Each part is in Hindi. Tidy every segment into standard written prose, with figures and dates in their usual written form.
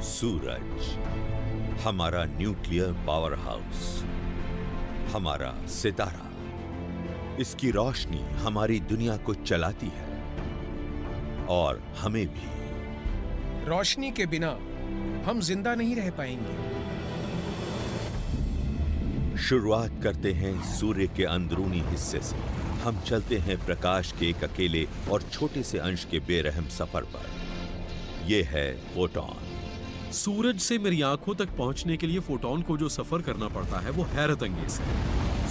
सूरज, हमारा न्यूक्लियर पावर हाउस, हमारा सितारा। इसकी रोशनी हमारी दुनिया को चलाती है और हमें भी। रोशनी के बिना हम जिंदा नहीं रह पाएंगे। शुरुआत करते हैं सूर्य के अंदरूनी हिस्से से। हम चलते हैं प्रकाश के एक अकेले और छोटे से अंश के बेरहम सफर पर। यह है फोटॉन। सूरज से मेरी आंखों तक पहुंचने के लिए फोटॉन को जो सफर करना पड़ता है वो हैरत अंगेज है।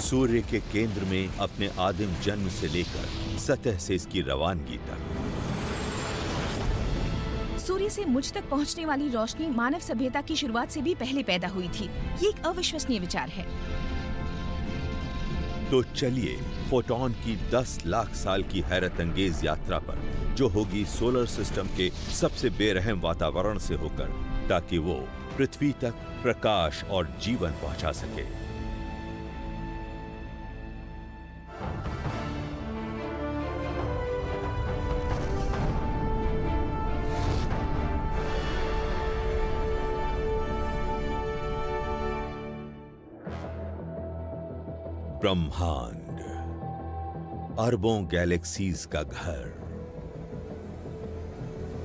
सूर्य के केंद्र में अपने आदिम जन्म से लेकर सतह से इसकी रवानगी तक। सूर्य से मुझ तक पहुंचने वाली रोशनी मानव सभ्यता की शुरुआत से भी पहले पैदा हुई थी। ये एक अविश्वसनीय विचार है। तो चलिए फोटॉन की 10 लाख साल की हैरत अंगेज यात्रा पर, जो होगी सोलर सिस्टम के सबसे बेरहम वातावरण से होकर, ताकि वो पृथ्वी तक प्रकाश और जीवन पहुंचा सके। ब्रह्मांड, अरबों गैलेक्सीज का घर।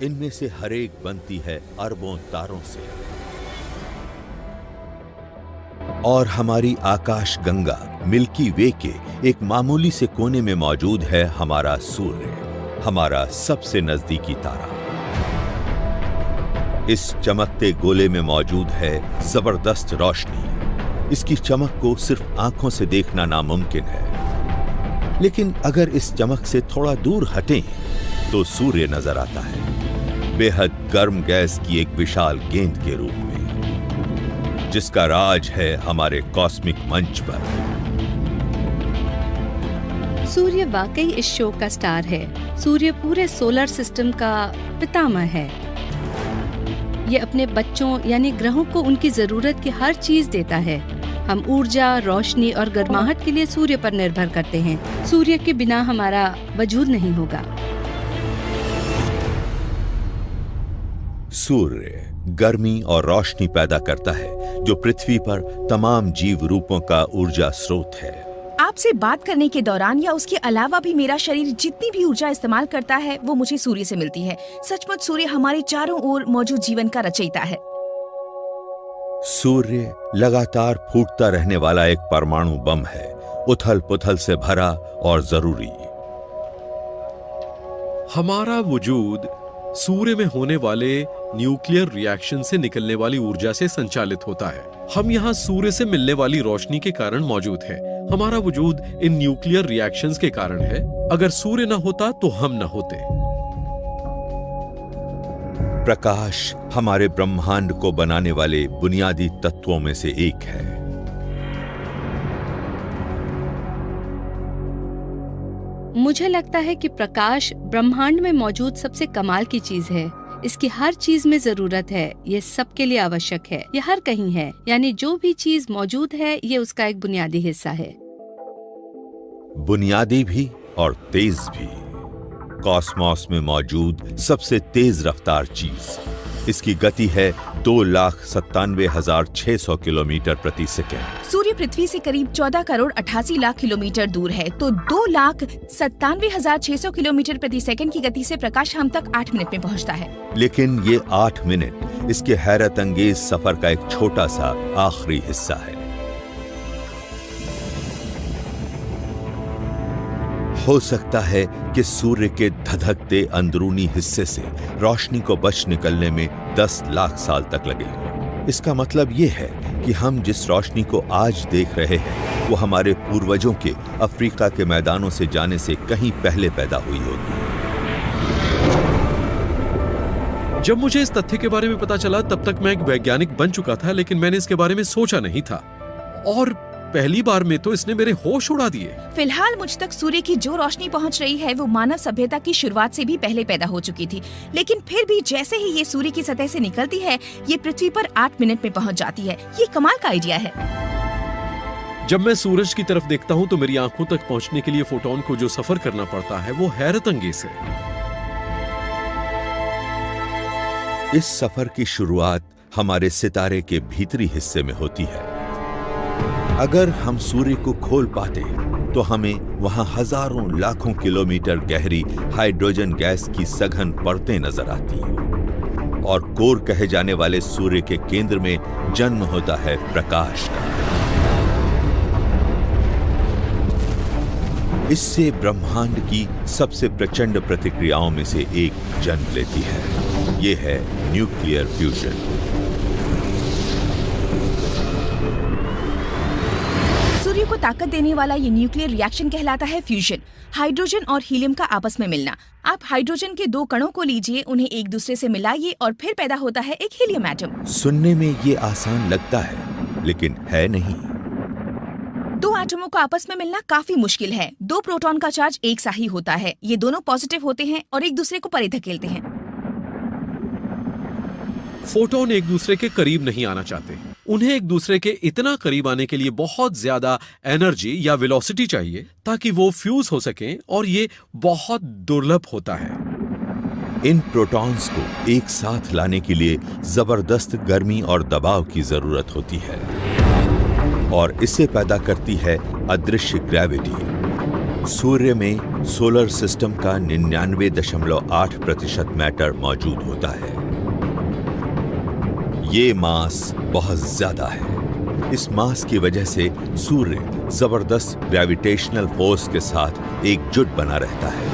इनमें से हर एक बनती है अरबों तारों से। और हमारी आकाश गंगा मिल्की वे के एक मामूली से कोने में मौजूद है हमारा सूर्य, हमारा सबसे नजदीकी तारा। इस चमकते गोले में मौजूद है जबरदस्त रोशनी। इसकी चमक को सिर्फ आंखों से देखना नामुमकिन है, लेकिन अगर इस चमक से थोड़ा दूर हटें तो सूर्य नजर आता है, बेहद गर्म गैस की एक विशाल गेंद के रूप में, जिसका राज है हमारे कॉस्मिक मंच पर। सूर्य वाकई इस शो का स्टार है। सूर्य पूरे सोलर सिस्टम का पितामह है। ये अपने बच्चों यानी ग्रहों को उनकी जरूरत की हर चीज देता है। हम ऊर्जा, रोशनी और गर्माहट के लिए सूर्य पर निर्भर करते हैं। सूर्य के बिना हमारा वजूद नहीं होगा। सूर्य गर्मी और रोशनी पैदा करता है, जो पृथ्वी पर तमाम जीव रूपों का ऊर्जा स्रोत है। आपसे बात करने के दौरान या उसके अलावा भी मेरा शरीर जितनी भी ऊर्जा इस्तेमाल करता है वो मुझे सूर्य से मिलती है। सचमुच सूर्य हमारे चारों ओर मौजूद जीवन का रचयिता है। सूर्य लगातार फूटता रहने वाला एक परमाणु बम है, उथल पुथल से भरा और जरूरी। हमारा वजूद सूर्य में होने वाले न्यूक्लियर रिएक्शन से निकलने वाली ऊर्जा से संचालित होता है। हम यहाँ सूर्य से मिलने वाली रोशनी के कारण मौजूद हैं। हमारा वजूद इन न्यूक्लियर रिएक्शंस के कारण है। अगर सूर्य न होता तो हम न होते। प्रकाश हमारे ब्रह्मांड को बनाने वाले बुनियादी तत्वों में से एक है। मुझे लगता है कि प्रकाश ब्रह्मांड में मौजूद सबसे कमाल की चीज है। इसकी हर चीज में जरूरत है। ये सबके लिए आवश्यक है। ये हर कहीं है, यानी जो भी चीज मौजूद है ये उसका एक बुनियादी हिस्सा है। बुनियादी भी और तेज भी। कॉस्मोस में मौजूद सबसे तेज रफ्तार चीज। इसकी गति है 2,97,600 किलोमीटर प्रति सेकेंड। सूर्य पृथ्वी से करीब 14 करोड़ 88 लाख किलोमीटर दूर है, तो 2,97,600 किलोमीटर प्रति सेकंड की गति से प्रकाश हम तक 8 मिनट में पहुंचता है। लेकिन ये 8 मिनट इसके हैरत अंगेज सफर का एक छोटा सा आखिरी हिस्सा है। हो सकता है कि सूर्य के धधकते अंदरूनी हिस्से से रोशनी को बच निकलने में 10 लाख साल तक लगे। इसका मतलब ये है कि हम जिस रोशनी को आज देख रहे हैं वो हमारे पूर्वजों के अफ्रीका के मैदानों से जाने से कहीं पहले पैदा हुई होगी। जब मुझे इस तथ्य के बारे में पता चला तब तक मैं एक वैज्ञानिक बन चुका था, लेकिन मैंने इसके बारे में सोचा नहीं था और पहली बार में तो इसने मेरे होश उड़ा दिए। फिलहाल मुझ तक सूर्य की जो रोशनी पहुंच रही है वो मानव सभ्यता की शुरुआत से भी पहले पैदा हो चुकी थी, लेकिन फिर भी जैसे ही ये सूर्य की सतह से निकलती है ये पृथ्वी पर 8 मिनट में पहुंच जाती है। ये कमाल का आइडिया है। जब मैं सूरज की तरफ देखता हूँ तो मेरी आंखों तक पहुँचने के लिए फोटॉन को जो सफर करना पड़ता है वो हैरत अंगेज है। इस सफर की शुरुआत हमारे सितारे के भीतरी हिस्से में होती है। अगर हम सूर्य को खोल पाते तो हमें वहां हजारों लाखों किलोमीटर गहरी हाइड्रोजन गैस की सघन परतें नजर आती, और कोर कहे जाने वाले सूर्य के केंद्र में जन्म होता है प्रकाश का। इससे ब्रह्मांड की सबसे प्रचंड प्रतिक्रियाओं में से एक जन्म लेती है। यह है न्यूक्लियर फ्यूजन। सूर्य को ताकत देने वाला ये न्यूक्लियर रिएक्शन कहलाता है फ्यूजन। हाइड्रोजन और हीलियम का आपस में मिलना। आप हाइड्रोजन के दो कणों को लीजिए, उन्हें एक दूसरे से मिलाइए और फिर पैदा होता है एक हीलियम एटम। सुनने में ये आसान लगता है, लेकिन है नहीं। दो एटमों को आपस में मिलना काफी मुश्किल है। दो प्रोटॉन का चार्ज एक सा ही होता है। ये दोनों पॉजिटिव होते हैं और एक दूसरे को परे धकेलते हैं। फोटोन एक दूसरे के करीब नहीं आना चाहते। उन्हें एक दूसरे के इतना करीब आने के लिए बहुत ज्यादा एनर्जी या वेलोसिटी चाहिए ताकि वो फ्यूज हो सकें, और ये बहुत दुर्लभ होता है। इन प्रोटॉन्स को एक साथ लाने के लिए जबरदस्त गर्मी और दबाव की जरूरत होती है, और इसे पैदा करती है अदृश्य ग्रेविटी। सूर्य में सोलर सिस्टम का 99.8% मैटर मौजूद होता है। ये मास बहुत ज्यादा है। इस मास की वजह से सूर्य जबरदस्त ग्रेविटेशनल फोर्स के साथ एकजुट बना रहता है।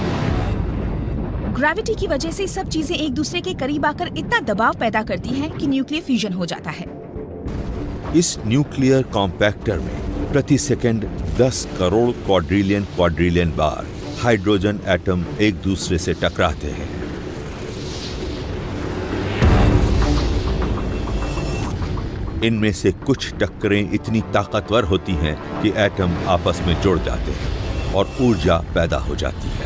ग्रेविटी की वजह से सब चीजें एक दूसरे के करीब आकर इतना दबाव पैदा करती हैं कि न्यूक्लियर फ्यूजन हो जाता है। इस न्यूक्लियर कॉम्पैक्टर में प्रति सेकंड 10 करोड़ क्वाड्रिलियन बार हाइड्रोजन एटम एक दूसरे से टकराते हैं। इनमें से कुछ टक्करें इतनी ताकतवर होती हैं कि एटम आपस में जुड़ जाते हैं और ऊर्जा पैदा हो जाती है।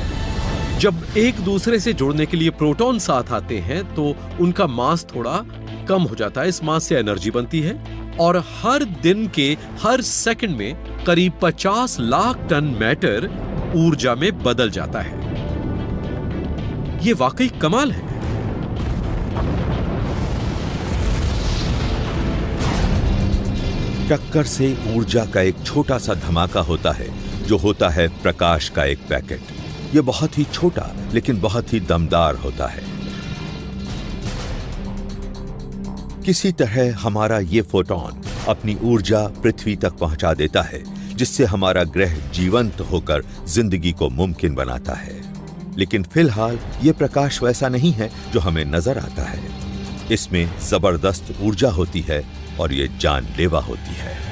जब एक दूसरे से जुड़ने के लिए प्रोटॉन साथ आते हैं तो उनका मास थोड़ा कम हो जाता है। इस मास से एनर्जी बनती है, और हर दिन के हर सेकंड में करीब 50 लाख टन मैटर ऊर्जा में बदल जाता है। यह वाकई कमाल है। टक्कर से ऊर्जा का एक छोटा सा धमाका होता है, जो होता है प्रकाश का एक पैकेट। यह बहुत ही छोटा लेकिन बहुत ही दमदार होता है। किसी तरह हमारा ये फोटोन अपनी ऊर्जा पृथ्वी तक पहुंचा देता है, जिससे हमारा ग्रह जीवंत होकर जिंदगी को मुमकिन बनाता है। लेकिन फिलहाल ये प्रकाश वैसा नहीं है जो हमें नजर आता है। इसमें जबरदस्त ऊर्जा होती है और ये जानलेवा होती है।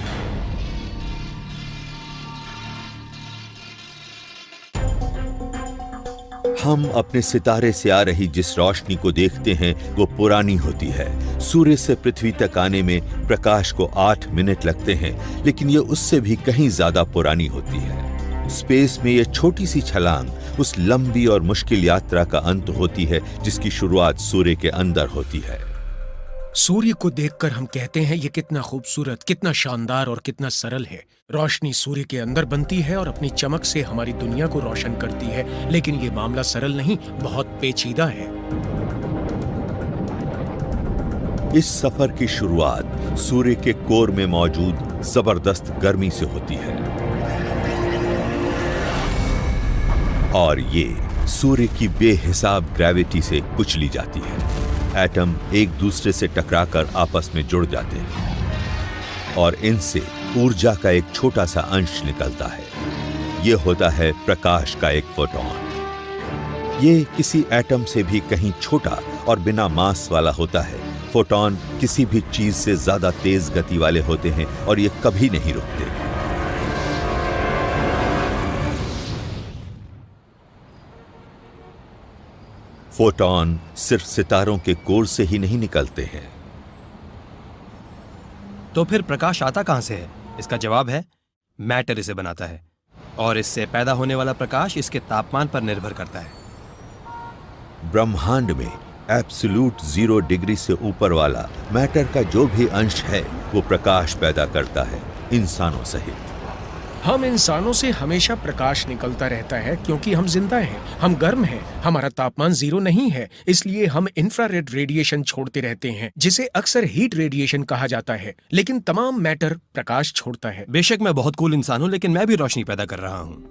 हम अपने सितारे से आ रही जिस रोशनी को देखते हैं वो पुरानी होती है। सूर्य से पृथ्वी तक आने में प्रकाश को 8 मिनट लगते हैं, लेकिन ये उससे भी कहीं ज्यादा पुरानी होती है। स्पेस में ये छोटी सी छलांग उस लंबी और मुश्किल यात्रा का अंत होती है जिसकी शुरुआत सूर्य के अंदर होती है। सूर्य को देखकर हम कहते हैं ये कितना खूबसूरत, कितना शानदार और कितना सरल है। रोशनी सूर्य के अंदर बनती है और अपनी चमक से हमारी दुनिया को रोशन करती है, लेकिन ये मामला सरल नहीं, बहुत पेचीदा है। इस सफर की शुरुआत सूर्य के कोर में मौजूद जबरदस्त गर्मी से होती है, और ये सूर्य की बेहिसाब ग्रेविटी से कुचली जाती है। एटम एक दूसरे से टकराकर आपस में जुड़ जाते हैं, और इनसे ऊर्जा का एक छोटा सा अंश निकलता है। यह होता है प्रकाश का एक फोटॉन। ये किसी एटम से भी कहीं छोटा और बिना मास वाला होता है। फोटॉन किसी भी चीज से ज्यादा तेज गति वाले होते हैं और ये कभी नहीं रुकते। फोटॉन सिर्फ सितारों के कोर से ही नहीं निकलते हैं। तो फिर प्रकाश आता कहां से है? इसका जवाब है मैटर इसे बनाता है, और इससे पैदा होने वाला प्रकाश इसके तापमान पर निर्भर करता है। ब्रह्मांड में एब्सोल्यूट 0 डिग्री से ऊपर वाला मैटर का जो भी अंश है वो प्रकाश पैदा करता है, इंसानों सहित। हम इंसानों से हमेशा प्रकाश निकलता रहता है क्योंकि हम जिंदा हैं, हम गर्म हैं, हमारा तापमान 0 नहीं है, इसलिए हम इंफ्रारेड रेडिएशन छोड़ते रहते हैं जिसे अक्सर हीट रेडिएशन कहा जाता है। लेकिन तमाम मैटर प्रकाश छोड़ता है। बेशक मैं बहुत कूल इंसान हूँ, लेकिन मैं भी रोशनी पैदा कर रहा हूँ।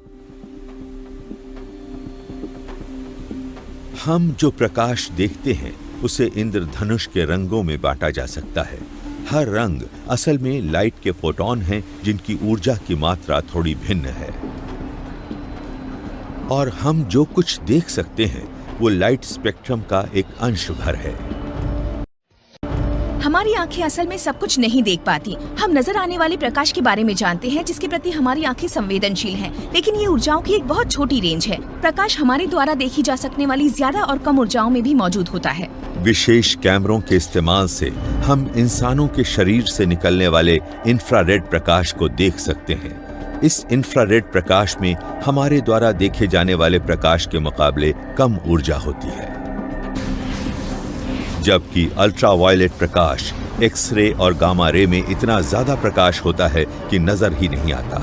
हम जो प्रकाश देखते हैं उसे इंद्रधनुष के रंगों में बांटा जा सकता है। हर रंग असल में लाइट के फोटॉन हैं जिनकी ऊर्जा की मात्रा थोड़ी भिन्न है। और हम जो कुछ देख सकते हैं वो लाइट स्पेक्ट्रम का एक अंश भर है। हमारी आंखें असल में सब कुछ नहीं देख पाती। हम नजर आने वाले प्रकाश के बारे में जानते हैं जिसके प्रति हमारी आंखें संवेदनशील हैं, लेकिन ये ऊर्जाओं की एक बहुत छोटी रेंज है। प्रकाश हमारे द्वारा देखी जा सकने वाली ज्यादा और कम ऊर्जाओं में भी मौजूद होता है। विशेष कैमरों के इस्तेमाल से हम इंसानों के शरीर से निकलने वाले इंफ्रारेड प्रकाश को देख सकते हैं। इस इंफ्रारेड प्रकाश में हमारे द्वारा देखे जाने वाले प्रकाश के मुकाबले कम ऊर्जा होती है, जबकि अल्ट्रावायलेट प्रकाश, एक्सरे और गामा रे में इतना ज्यादा प्रकाश होता है कि नजर ही नहीं आता।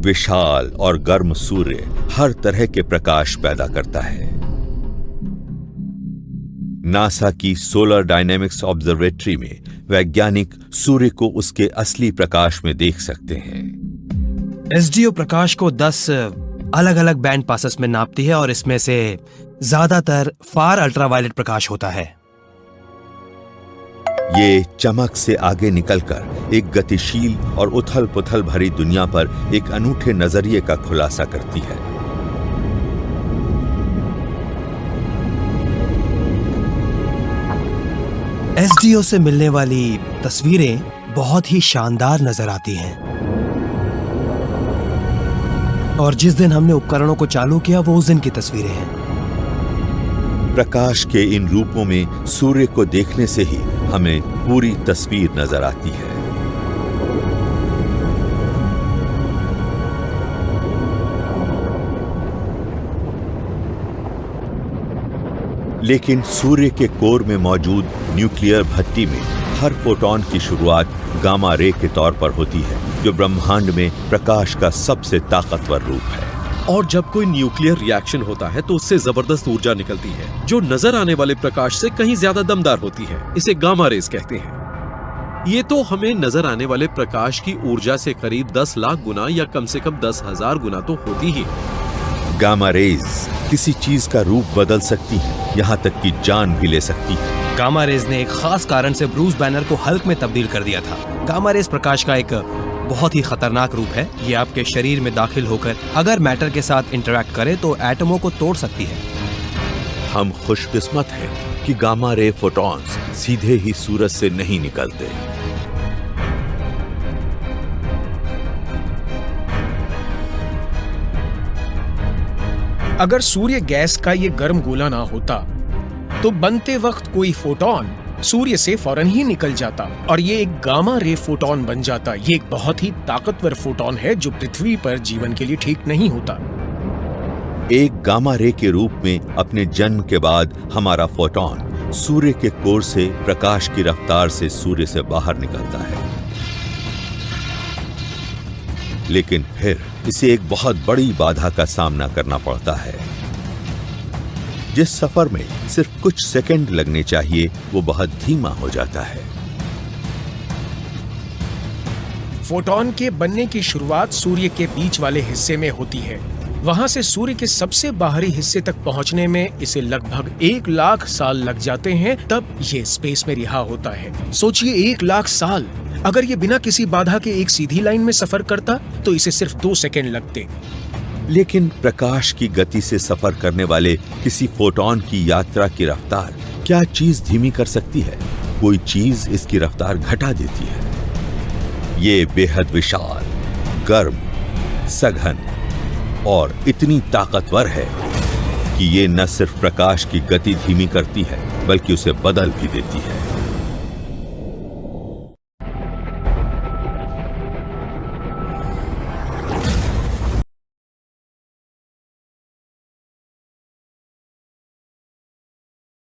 विशाल और गर्म सूर्य हर तरह के प्रकाश पैदा करता है। नासा की सोलर डायनेमिक्स ऑब्जर्वेटरी में वैज्ञानिक सूर्य को उसके असली प्रकाश में देख सकते हैं। एसडीओ प्रकाश को 10 अलग अलग बैंड पासेस में नापती है और इसमें से ज्यादातर फार अल्ट्रावायलेट प्रकाश होता है। ये चमक से आगे निकलकर एक गतिशील और उथल पुथल भरी दुनिया पर एक अनूठे नजरिए का खुलासा करती है। एसडीओ से मिलने वाली तस्वीरें बहुत ही शानदार नजर आती हैं। और जिस दिन हमने उपकरणों को चालू किया वो उस दिन की तस्वीरें हैं। प्रकाश के इन रूपों में सूर्य को देखने से ही हमें पूरी तस्वीर नजर आती है। लेकिन सूर्य के कोर में मौजूद न्यूक्लियर भट्टी में हर फोटॉन की शुरुआत गामा रे के तौर पर होती है, जो ब्रह्मांड में प्रकाश का सबसे ताकतवर रूप है। और जब कोई न्यूक्लियर रिएक्शन होता है तो उससे जबरदस्त ऊर्जा निकलती है जो नजर आने वाले प्रकाश से कहीं ज्यादा दमदार होती है। इसे गामा रेज कहते हैं। ये तो हमें नजर आने वाले प्रकाश की ऊर्जा से करीब 10 लाख गुना या कम से कम 10,000 गुना तो होती ही। गामा रेज किसी चीज का रूप बदल सकती है, यहाँ तक कि जान भी ले सकती है। गामा रेज ने एक खास कारण से ब्रूस बैनर को हल्क में तब्दील कर दिया था। गामा रेज प्रकाश का एक बहुत ही खतरनाक रूप है। ये आपके शरीर में दाखिल होकर अगर मैटर के साथ इंटरैक्ट करे तो एटमों को तोड़ सकती है। हम खुशकिस्मत हैं कि गामा रे फोटॉन्स सीधे ही सूरज से नहीं निकलते। अगर सूर्य गैस का ये गर्म गोला ना होता तो बनते वक्त कोई फोटॉन सूर्य से फौरन ही निकल जाता और ये एक गामा रे फोटॉन बन जाता। ये एक बहुत ही ताकतवर फोटॉन है जो पृथ्वी पर जीवन के लिए ठीक नहीं होता। एक गामा रे के रूप में अपने जन्म के बाद हमारा फोटॉन सूर्य के कोर से प्रकाश की रफ्तार से सूर्य से बाहर निकलता है, लेकिन फिर इसे एक बहुत बड़ी बाधा का सामना करना पड़ता है। जिस सफर में सिर्फ कुछ सेकंड लगने चाहिए वो बहुत धीमा हो जाता है। फोटॉन के बनने की शुरुआत सूर्य के बीच वाले हिस्से में होती है। वहां से सूर्य के सबसे बाहरी हिस्से तक पहुंचने में इसे लगभग 1 लाख साल लग जाते हैं, तब ये स्पेस में रिहा होता है। सोचिए 1 लाख साल। अगर ये बिना किसी बाधा के एक सीधी लाइन में सफर करता तो इसे सिर्फ 2 सेकंड लगते। लेकिन प्रकाश की गति से सफर करने वाले किसी फोटॉन की यात्रा की रफ्तार क्या चीज धीमी कर सकती है? कोई चीज इसकी रफ्तार घटा देती है। ये बेहद विशाल, गर्म, सघन और इतनी ताकतवर है कि ये न सिर्फ प्रकाश की गति धीमी करती है बल्कि उसे बदल भी देती है।